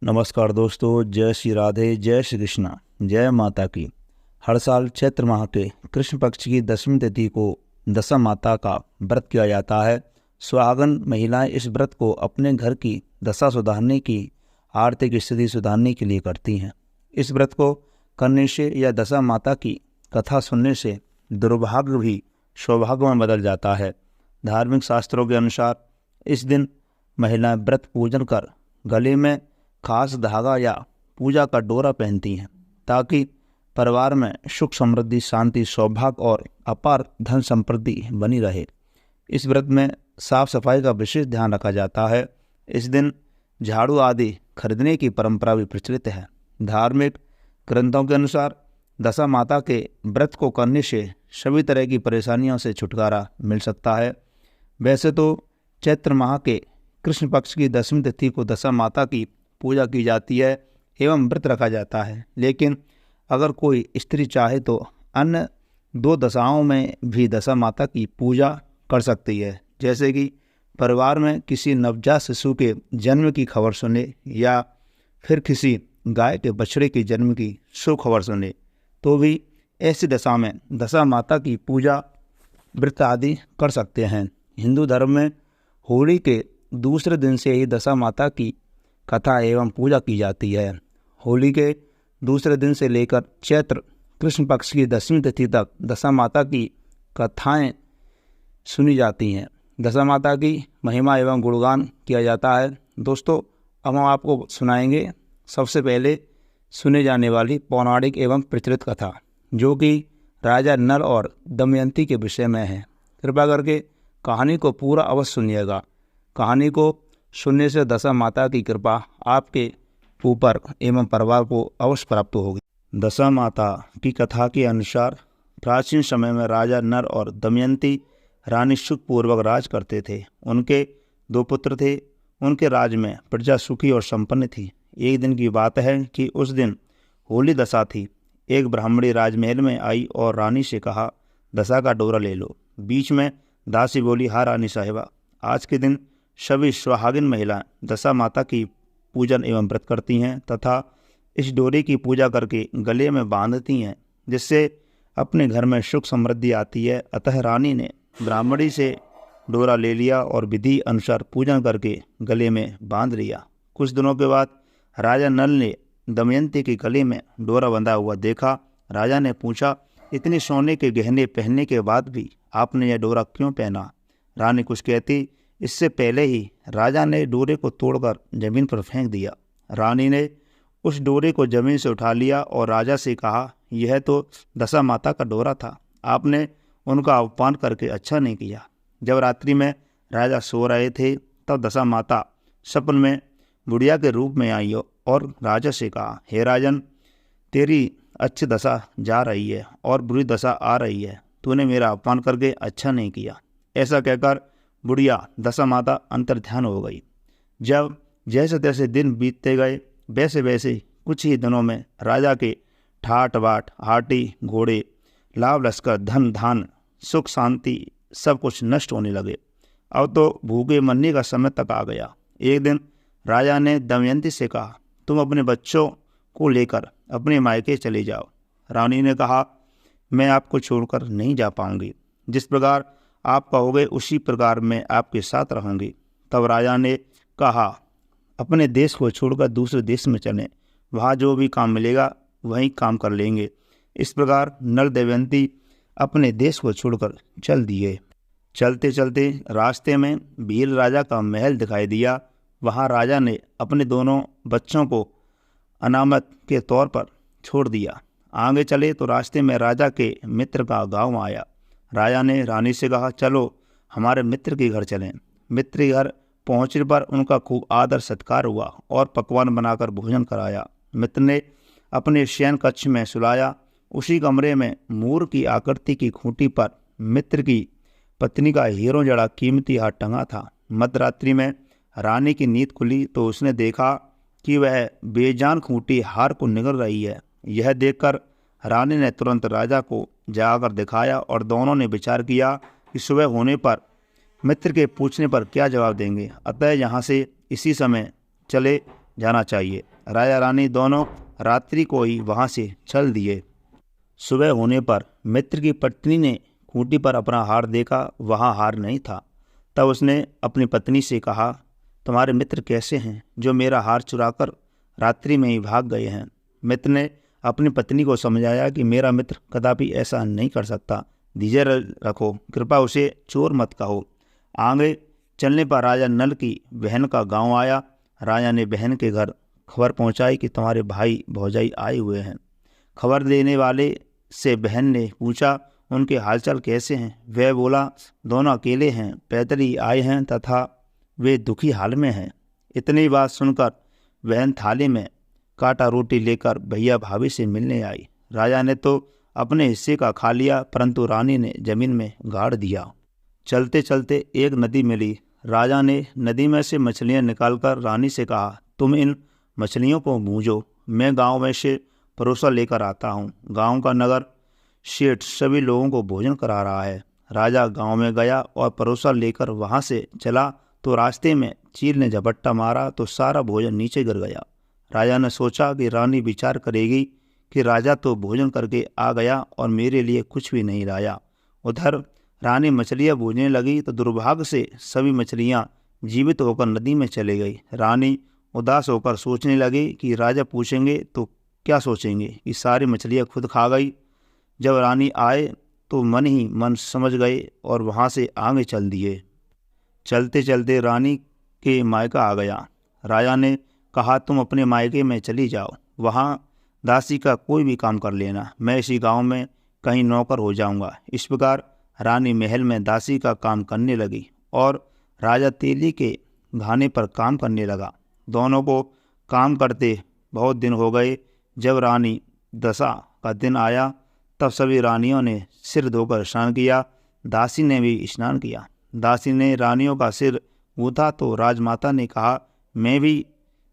नमस्कार दोस्तों, जय श्री राधे, जय श्री कृष्णा, जय माता की। हर साल चैत्र माह के कृष्ण पक्ष की 10वीं तिथि को दशा माता का व्रत किया जाता है। सुहागन महिलाएं इस व्रत को अपने घर की दशा सुधारने की, आर्थिक स्थिति सुधारने के लिए करती हैं। इस व्रत को करने से या दशा माता की कथा सुनने से दुर्भाग्य भी सौभाग्य में बदल जाता है। धार्मिक शास्त्रों के अनुसार इस दिन महिलाएं व्रत पूजन कर गले में खास धागा या पूजा का डोरा पहनती हैं ताकि परिवार में सुख समृद्धि, शांति, सौभाग्य और अपार धन संपत्ति बनी रहे। इस व्रत में साफ सफाई का विशेष ध्यान रखा जाता है। इस दिन झाड़ू आदि खरीदने की परंपरा भी प्रचलित है। धार्मिक ग्रंथों के अनुसार दशा माता के व्रत को करने से सभी तरह की परेशानियों से छुटकारा मिल सकता है। वैसे तो चैत्र माह के कृष्ण पक्ष की 10वीं तिथि को दशा माता की पूजा की जाती है एवं व्रत रखा जाता है, लेकिन अगर कोई स्त्री चाहे तो अन्य 2 दशाओं में भी दशा माता की पूजा कर सकती है, जैसे कि परिवार में किसी नवजात शिशु के जन्म की खबर सुने या फिर किसी गाय के बछड़े के जन्म की शुभ खबर सुने, तो भी ऐसी दशा में दशा माता की पूजा, व्रत आदि कर सकते हैं। हिंदू धर्म में होली के दूसरे दिन से ही दशा माता की कथा एवं पूजा की जाती है। होली के दूसरे दिन से लेकर चैत्र कृष्ण पक्ष की 10वीं तिथि तक दशा माता की कथाएं सुनी जाती हैं। दशा माता की महिमा एवं गुणगान किया जाता है। दोस्तों, अब हम आपको सुनाएंगे सबसे पहले सुने जाने वाली पौराणिक एवं प्रचलित कथा, जो कि राजा नल और दमयंती के विषय में है। कृपया करके कहानी को पूरा अवश्य सुनिएगा। कहानी को सुनने से दशा माता की कृपा आपके ऊपर एवं परिवार को अवश्य प्राप्त होगी। दशा माता की कथा के अनुसार प्राचीन समय में राजा नल और दमयंती रानी सुखपूर्वक राज करते थे। उनके 2 पुत्र थे। उनके राज में प्रजा सुखी और संपन्न थी। एक दिन की बात है कि उस दिन होली दशा थी। एक ब्राह्मणी राजमहल में आई और रानी से कहा, दशा का डोरा ले लो। बीच में दासी बोली, हाँ रानी साहिबा, आज के दिन सभी सुहागिन महिलाएं दशा माता की पूजन एवं व्रत करती हैं तथा इस डोरे की पूजा करके गले में बांधती हैं, जिससे अपने घर में सुख समृद्धि आती है। अतः रानी ने ब्राह्मणी से डोरा ले लिया और विधि अनुसार पूजन करके गले में बांध लिया। कुछ दिनों के बाद राजा नल ने दमयंती के गले में डोरा बंधा हुआ देखा। राजा ने पूछा, इतने सोने के गहने पहनने के बाद भी आपने यह डोरा क्यों पहना? रानी कुछ कहती, इससे पहले ही राजा ने डोरे को तोड़कर जमीन पर फेंक दिया। रानी ने उस डोरे को जमीन से उठा लिया और राजा से कहा, यह तो दशा माता का डोरा था। आपने उनका अपमान करके अच्छा नहीं किया। जब रात्रि में राजा सो रहे थे तब दशा माता सपन में बुढ़िया के रूप में आई और राजा से कहा, हे राजन, तेरी अच्छी दशा जा रही है और बुरी दशा आ रही है। तूने मेरा अपमान करके अच्छा नहीं किया। ऐसा कहकर बुढ़िया दशा माता अंतर्ध्यान हो गई। जब जैसे तैसे दिन बीतते गए, वैसे वैसे कुछ ही दिनों में राजा के ठाट बाट, हाटी घोड़े, लाभ लश्कर, धन धान, सुख शांति सब कुछ नष्ट होने लगे। अब तो भूखे मरने का समय तक आ गया। एक दिन राजा ने दमयंती से कहा, तुम अपने बच्चों को लेकर अपने मायके चले जाओ। रानी ने कहा, मैं आपको छोड़कर नहीं जा पाऊंगी। जिस प्रकार आप कहोगे उसी प्रकार मैं आपके साथ रहूंगी। तब राजा ने कहा, अपने देश को छोड़कर दूसरे देश में चलें, वहाँ जो भी काम मिलेगा वहीं काम कर लेंगे। इस प्रकार नल दमयंती अपने देश को छोड़कर चल दिए। चलते चलते रास्ते में भील राजा का महल दिखाई दिया। वहाँ राजा ने अपने दोनों बच्चों को अनामत के तौर पर छोड़ दिया। आगे चले तो रास्ते में राजा के मित्र का गांव आया। राजा ने रानी से कहा, चलो हमारे मित्र के घर चलें। मित्र के घर पहुंचने पर उनका खूब आदर सत्कार हुआ और पकवान बनाकर भोजन कराया। मित्र ने अपने शयन कक्ष में सुलाया। उसी कमरे में मोर की आकृति की खूंटी पर मित्र की पत्नी का हीरों जड़ा कीमती हार टंगा था। मध्यरात्रि में रानी की नींद खुली तो उसने देखा कि वह बेजान खूंटी हार को निगल रही है। यह देखकर रानी ने तुरंत राजा को जाकर दिखाया और दोनों ने विचार किया कि सुबह होने पर मित्र के पूछने पर क्या जवाब देंगे। अतः यहाँ से इसी समय चले जाना चाहिए। राजा रानी दोनों रात्रि को ही वहाँ से चल दिए। सुबह होने पर मित्र की पत्नी ने खूंटी पर अपना हार देखा, वहाँ हार नहीं था। तब उसने अपनी पत्नी से कहा, तुम्हारे मित्र कैसे हैं जो मेरा हार चुराकर रात्रि में ही भाग गए हैं? मित्र ने अपनी पत्नी को समझाया कि मेरा मित्र कदापि ऐसा नहीं कर सकता, धीरज रखो, कृपया उसे चोर मत कहो। आगे चलने पर राजा नल की बहन का गांव आया। राजा ने बहन के घर खबर पहुंचाई कि तुम्हारे भाई भौजाई आए हुए हैं। खबर देने वाले से बहन ने पूछा, उनके हालचाल कैसे हैं? वह बोला, दोनों अकेले हैं, पैदल ही आए हैं तथा वे दुखी हाल में हैं। इतनी बात सुनकर बहन थाली में काटा रोटी लेकर भैया भाभी से मिलने आई। राजा ने तो अपने हिस्से का खा लिया, परंतु रानी ने जमीन में गाड़ दिया। चलते चलते एक नदी मिली। राजा ने नदी में से मछलियां निकालकर रानी से कहा, तुम इन मछलियों को भूंजो, मैं गांव में से परोसा लेकर आता हूँ। गांव का नगर शेठ सभी लोगों को भोजन करा रहा है। राजा गांव में गया और परोसा लेकर वहां से चला तो रास्ते में चील ने झपट्टा मारा तो सारा भोजन नीचे गिर गया। राजा ने सोचा कि रानी विचार करेगी कि राजा तो भोजन करके आ गया और मेरे लिए कुछ भी नहीं लाया। उधर रानी मछलियां भूनने लगी तो दुर्भाग्य से सभी मछलियां जीवित होकर नदी में चले गई। रानी उदास होकर सोचने लगी कि राजा पूछेंगे तो क्या सोचेंगे कि सारी मछलियां खुद खा गई। जब रानी आए तो मन ही मन समझ गए और वहां से आगे चल दिए। चलते चलते रानी के मायका आ गया। राजा ने कहा, तुम अपने मायके में चली जाओ, वहाँ दासी का कोई भी काम कर लेना, मैं इसी गांव में कहीं नौकर हो जाऊंगा। इस प्रकार रानी महल में दासी का काम करने लगी और राजा तेली के घाने पर काम करने लगा। दोनों को काम करते बहुत दिन हो गए। जब रानी दशा का दिन आया तब सभी रानियों ने सिर धोकर स्नान किया। दासी ने भी स्नान किया। दासी ने रानियों का सिर गूंथा तो राजमाता ने कहा, मैं भी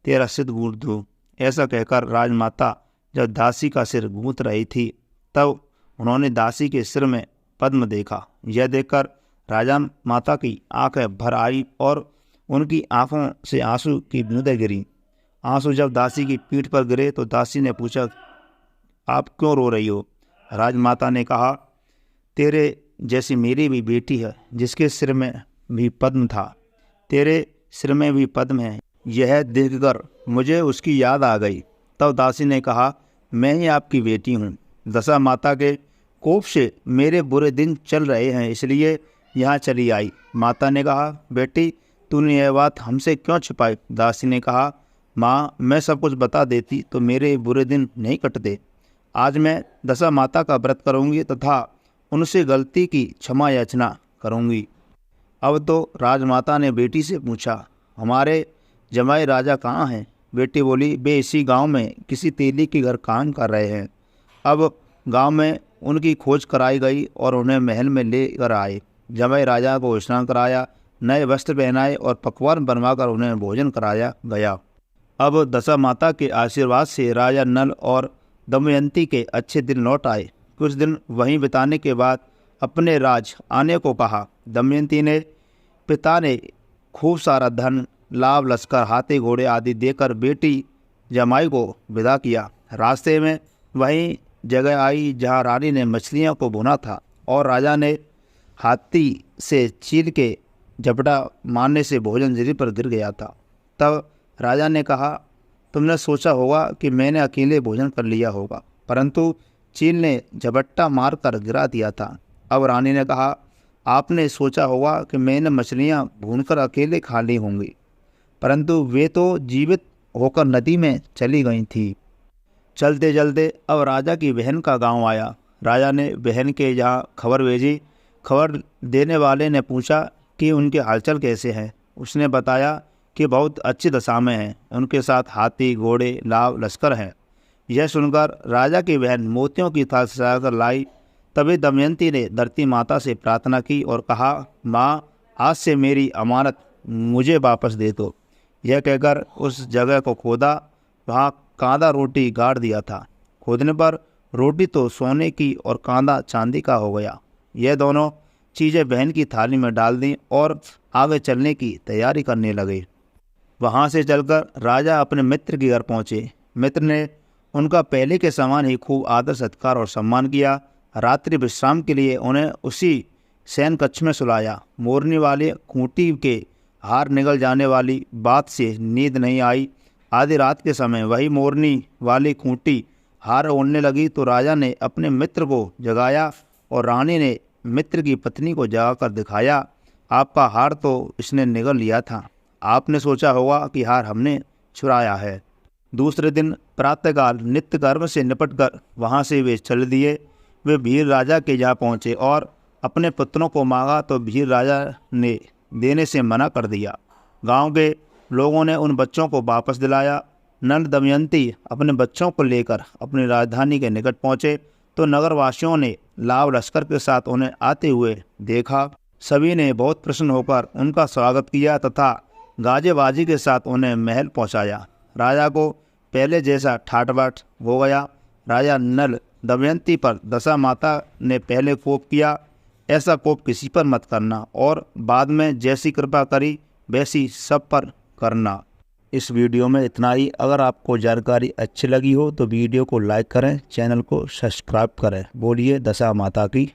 तेरा सिर गूंथ दूँ। ऐसा कहकर राजमाता जब दासी का सिर गूंथ रही थी तब उन्होंने दासी के सिर में पद्म देखा। यह देखकर राजा माता की आंखें भर आई और उनकी आंखों से आंसू की बूंदें गिरी। आंसू जब दासी की पीठ पर गिरे तो दासी ने पूछा, आप क्यों रो रही हो? राजमाता ने कहा, तेरे जैसी मेरी भी बेटी है जिसके सिर में भी पद्म था, तेरे सिर में भी पद्म है। यह देखकर मुझे उसकी याद आ गई। तब दासी ने कहा, मैं ही आपकी बेटी हूँ। दशा माता के कोप से मेरे बुरे दिन चल रहे हैं, इसलिए यहाँ चली आई। माता ने कहा, बेटी तूने यह बात हमसे क्यों छिपाई? दासी ने कहा, माँ मैं सब कुछ बता देती तो मेरे बुरे दिन नहीं कटते। आज मैं दशा माता का व्रत करूँगी तथा उनसे गलती की क्षमा याचना करूँगी। अब तो राजमाता ने बेटी से पूछा, हमारे जमाई राजा कहाँ हैं? बेटी बोली, वे इसी गांव में किसी तेली के घर काम कर रहे हैं। अब गांव में उनकी खोज कराई गई और उन्हें महल में लेकर आए। जमाई राजा को स्नान कराया, नए वस्त्र पहनाए और पकवान बनवाकर उन्हें भोजन कराया गया। अब दशा माता के आशीर्वाद से राजा नल और दमयंती के अच्छे दिन लौट आए। कुछ दिन वहीं बिताने के बाद अपने राज आने को कहा। दमयंती ने पिता ने खूब सारा धन, लाभ, लश्कर, हाथी घोड़े आदि देकर बेटी जमाई को विदा किया। रास्ते में वहीं जगह आई जहाँ रानी ने मछलियों को भुना था और राजा ने हाथी से चील के झपटा मारने से भोजन जमीन पर गिर गया था। तब राजा ने कहा, तुमने सोचा होगा कि मैंने अकेले भोजन कर लिया होगा, परंतु चील ने झपट्टा मार कर गिरा दिया था। अब रानी ने कहा, आपने सोचा होगा कि मैंने मछलियाँ भूनकर अकेले खा ली होंगी, परंतु वे तो जीवित होकर नदी में चली गई थी। चलते चलते अब राजा की बहन का गांव आया। राजा ने बहन के यहाँ खबर भेजी। खबर देने वाले ने पूछा कि उनके हालचाल कैसे हैं। उसने बताया कि बहुत अच्छी दशा में हैं, उनके साथ हाथी, घोड़े, लाव, लश्कर हैं। यह सुनकर राजा की बहन मोतियों की थाल सजाकर लाई। तभी दमयंती ने धरती माता से प्रार्थना की और कहा, माँ आज से मेरी अमानत मुझे वापस दे दो। यह कहकर उस जगह को खोदा, वहाँ कांदा रोटी गाड़ दिया था। खोदने पर रोटी तो सोने की और कांदा चांदी का हो गया। यह दोनों चीज़ें बहन की थाली में डाल दी और आगे चलने की तैयारी करने लगे। वहाँ से चलकर राजा अपने मित्र के घर पहुँचे। मित्र ने उनका पहले के समान ही खूब आदर सत्कार और सम्मान किया। रात्रि विश्राम के लिए उन्हें उसी शयन कक्ष में सुलाया। मोरनी वाले खूंटी के हार निगल जाने वाली बात से नींद नहीं आई। आधी रात के समय वही मोरनी वाली खूंटी हार ओढ़ने लगी तो राजा ने अपने मित्र को जगाया और रानी ने मित्र की पत्नी को जगाकर दिखाया, आपका हार तो इसने निगल लिया था। आपने सोचा होगा कि हार हमने चुराया है। दूसरे दिन प्रातःकाल नित्य कर्म से निपटकर वहाँ से वे चल दिए। वे भील राजा के यहाँ पहुँचे और अपने पुत्रों को मांगा तो भील राजा ने देने से मना कर दिया। गांव के लोगों ने उन बच्चों को वापस दिलाया। नल दमयंती अपने बच्चों को लेकर अपनी राजधानी के निकट पहुँचे तो नगरवासियों ने लाव लश्कर के साथ उन्हें आते हुए देखा। सभी ने बहुत प्रसन्न होकर उनका स्वागत किया तथा गाजेबाजी के साथ उन्हें महल पहुँचाया। राजा को पहले जैसा ठाट बाट हो गया। राजा नल दमयंती पर दशा माता ने पहले कोप किया, ऐसा कोप किसी पर मत करना और बाद में जैसी कृपा करी वैसी सब पर करना। इस वीडियो में इतना ही। अगर आपको जानकारी अच्छी लगी हो तो वीडियो को लाइक करें, चैनल को सब्सक्राइब करें। बोलिए दशा माता की